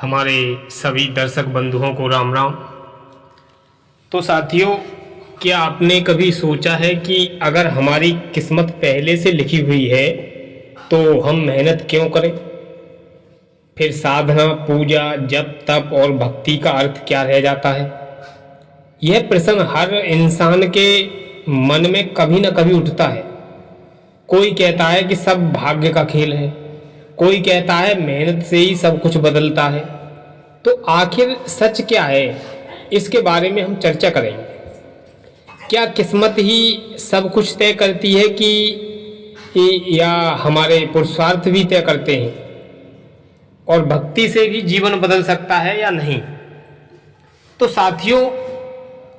हमारे सभी दर्शक बंधुओं को राम राम। तो साथियों, क्या आपने कभी सोचा है कि अगर हमारी किस्मत पहले से लिखी हुई है तो हम मेहनत क्यों करें? फिर साधना, पूजा, जप, तप और भक्ति का अर्थ क्या रह जाता है? यह प्रश्न हर इंसान के मन में कभी न कभी उठता है। कोई कहता है कि सब भाग्य का खेल है, कोई कहता है मेहनत से ही सब कुछ बदलता है। तो आखिर सच क्या है, इसके बारे में हम चर्चा करेंगे। क्या किस्मत ही सब कुछ तय करती है या हमारे पुरुषार्थ भी तय करते हैं? और भक्ति से भी जीवन बदल सकता है या नहीं? तो साथियों,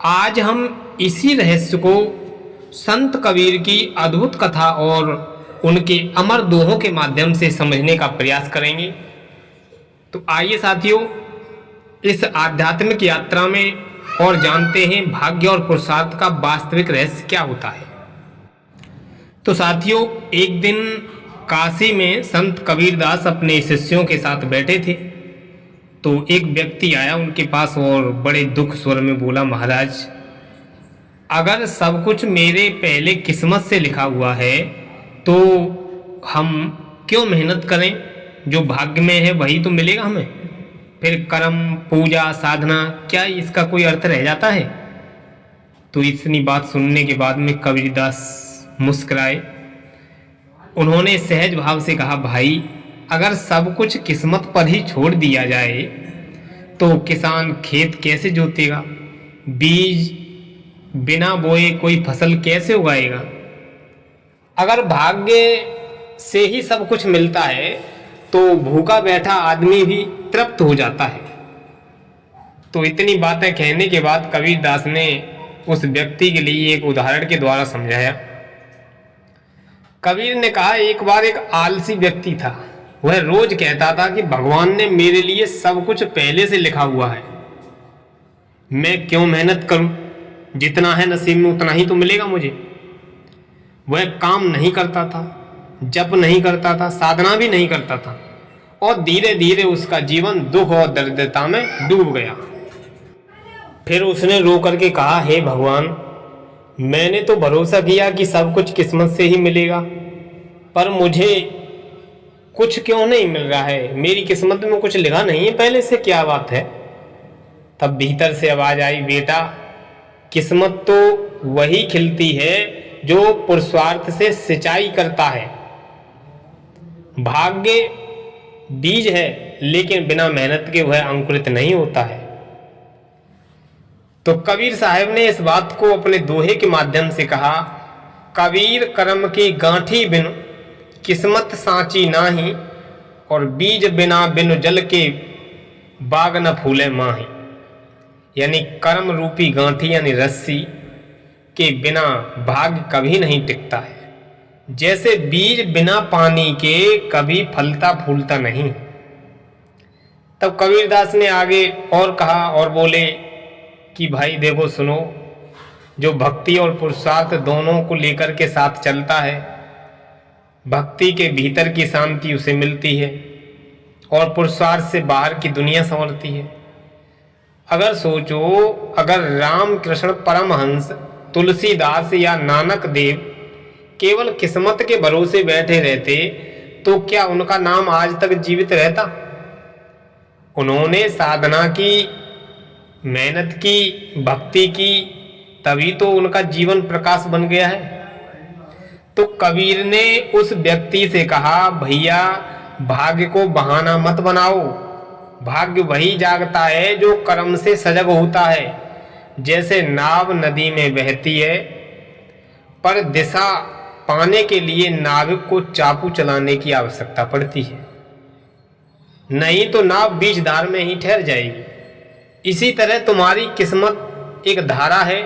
आज हम इसी रहस्य को संत कबीर की अद्भुत कथा और उनके अमर दोहों के माध्यम से समझने का प्रयास करेंगे। तो आइए साथियों, इस आध्यात्मिक यात्रा में और जानते हैं भाग्य और पुरुषार्थ का वास्तविक रहस्य क्या होता है। तो साथियों, एक दिन काशी में संत कबीरदास अपने शिष्यों के साथ बैठे थे। तो एक व्यक्ति आया उनके पास और बड़े दुख स्वर में बोला, महाराज, अगर सब कुछ मेरे पहले किस्मत से लिखा हुआ है तो हम क्यों मेहनत करें? जो भाग्य में है वही तो मिलेगा हमें। फिर कर्म, पूजा, साधना, क्या इसका कोई अर्थ रह जाता है? तो इतनी बात सुनने के बाद में कबीरदास मुस्कुराए। उन्होंने सहज भाव से कहा, भाई, अगर सब कुछ किस्मत पर ही छोड़ दिया जाए तो किसान खेत कैसे जोतेगा? बीज बिना बोए कोई फसल कैसे उगाएगा? अगर भाग्य से ही सब कुछ मिलता है तो भूखा बैठा आदमी भी तृप्त हो जाता है। तो इतनी बातें कहने के बाद कबीरदास ने उस व्यक्ति के लिए एक उदाहरण के द्वारा समझाया। कबीर ने कहा, एक बार एक आलसी व्यक्ति था। वह रोज कहता था कि भगवान ने मेरे लिए सब कुछ पहले से लिखा हुआ है, मैं क्यों मेहनत करूं? जितना है नसीब में उतना ही तो मिलेगा मुझे। वह काम नहीं करता था, जप नहीं करता था, साधना भी नहीं करता था, और धीरे धीरे उसका जीवन दुख और दरिद्रता में डूब गया। फिर उसने रो करके कहा, हे भगवान, मैंने तो भरोसा किया कि सब कुछ किस्मत से ही मिलेगा, पर मुझे कुछ क्यों नहीं मिल रहा है? मेरी किस्मत में कुछ लिखा नहीं है पहले से, क्या बात है? तब भीतर से आवाज आई, बेटा, किस्मत तो वही खिलती है जो पुरुषार्थ से सिंचाई करता है। भाग्य बीज है, लेकिन बिना मेहनत के वह अंकुरित नहीं होता है। तो कबीर साहब ने इस बात को अपने दोहे के माध्यम से कहा, कबीर कर्म की गांठी बिनु किस्मत सांची नाही, और बीज बिना बिनु जल के बाग न फूले माही। यानी कर्म रूपी गांठी यानी रस्सी के बिना भाग्य कभी नहीं टिकता है। जैसे बीज बिना पानी के कभी फलता फूलता नहीं। तब कबीरदास ने आगे और कहा और बोले कि भाई देखो, सुनो, जो भक्ति और पुरुषार्थ दोनों को लेकर के साथ चलता है, भक्ति के भीतर की शांति उसे मिलती है और पुरुषार्थ से बाहर की दुनिया संवरती है। अगर सोचो, अगर राम कृष्ण परमहंस, तुलसीदास या नानक देव केवल किस्मत के भरोसे बैठे रहते तो क्या उनका नाम आज तक जीवित रहता? उन्होंने साधना की, मेहनत की, भक्ति की, तभी तो उनका जीवन प्रकाश बन गया है। तो कबीर ने उस व्यक्ति से कहा, भैया, भाग्य को बहाना मत बनाओ। भाग्य वही जागता है जो कर्म से सजग होता है। जैसे नाव नदी में बहती है, पर दिशा पाने के लिए नाविक को चापू चलाने की आवश्यकता पड़ती है, नहीं तो नाव बीच धार में ही ठहर जाएगी। इसी तरह तुम्हारी किस्मत एक धारा है,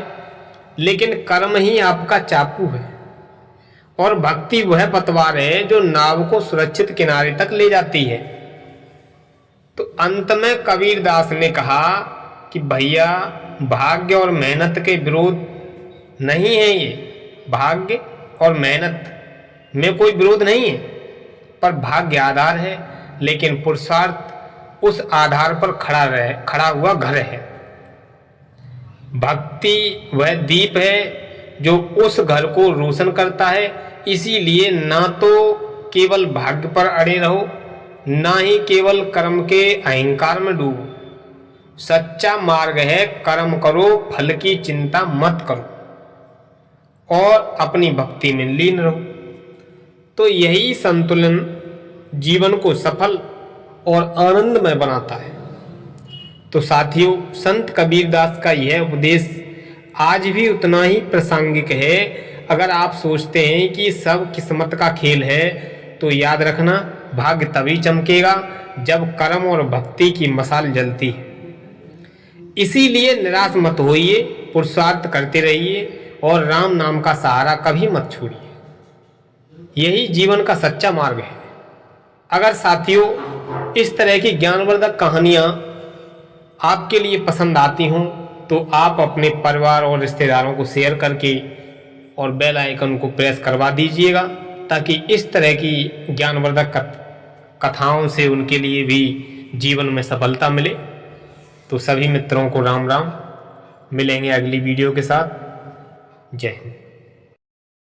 लेकिन कर्म ही आपका चाकू है, और भक्ति वह पतवार है जो नाव को सुरक्षित किनारे तक ले जाती है। तो अंत में कबीरदास ने कहा कि भैया, भाग्य और मेहनत के विरोध नहीं है ये। भाग्य और मेहनत में कोई विरोध नहीं है, पर भाग्य आधार है, लेकिन पुरुषार्थ उस आधार पर खड़ा हुआ घर है। भक्ति वह दीप है जो उस घर को रोशन करता है। इसीलिए ना तो केवल भाग्य पर अड़े रहो, ना ही केवल कर्म के अहंकार में डूबो। सच्चा मार्ग है कर्म करो, फल की चिंता मत करो और अपनी भक्ति में लीन रहो। तो यही संतुलन जीवन को सफल और आनंदमय बनाता है। तो साथियों, संत कबीरदास का यह उपदेश आज भी उतना ही प्रासंगिक है। अगर आप सोचते हैं कि सब किस्मत का खेल है, तो याद रखना, भाग्य तभी चमकेगा जब कर्म और भक्ति की मशाल जलती है। इसीलिए निराश मत होइए, पुरुषार्थ करते रहिए और राम नाम का सहारा कभी मत छोड़िए। यही जीवन का सच्चा मार्ग है। अगर साथियों इस तरह की ज्ञानवर्धक कहानियाँ आपके लिए पसंद आती हों, तो आप अपने परिवार और रिश्तेदारों को शेयर करके और बेल आइकन को प्रेस करवा दीजिएगा, ताकि इस तरह की ज्ञानवर्धक कथाओं से उनके लिए भी जीवन में सफलता मिले। तो सभी मित्रों को राम राम। मिलेंगे अगली वीडियो के साथ। जय हिंद।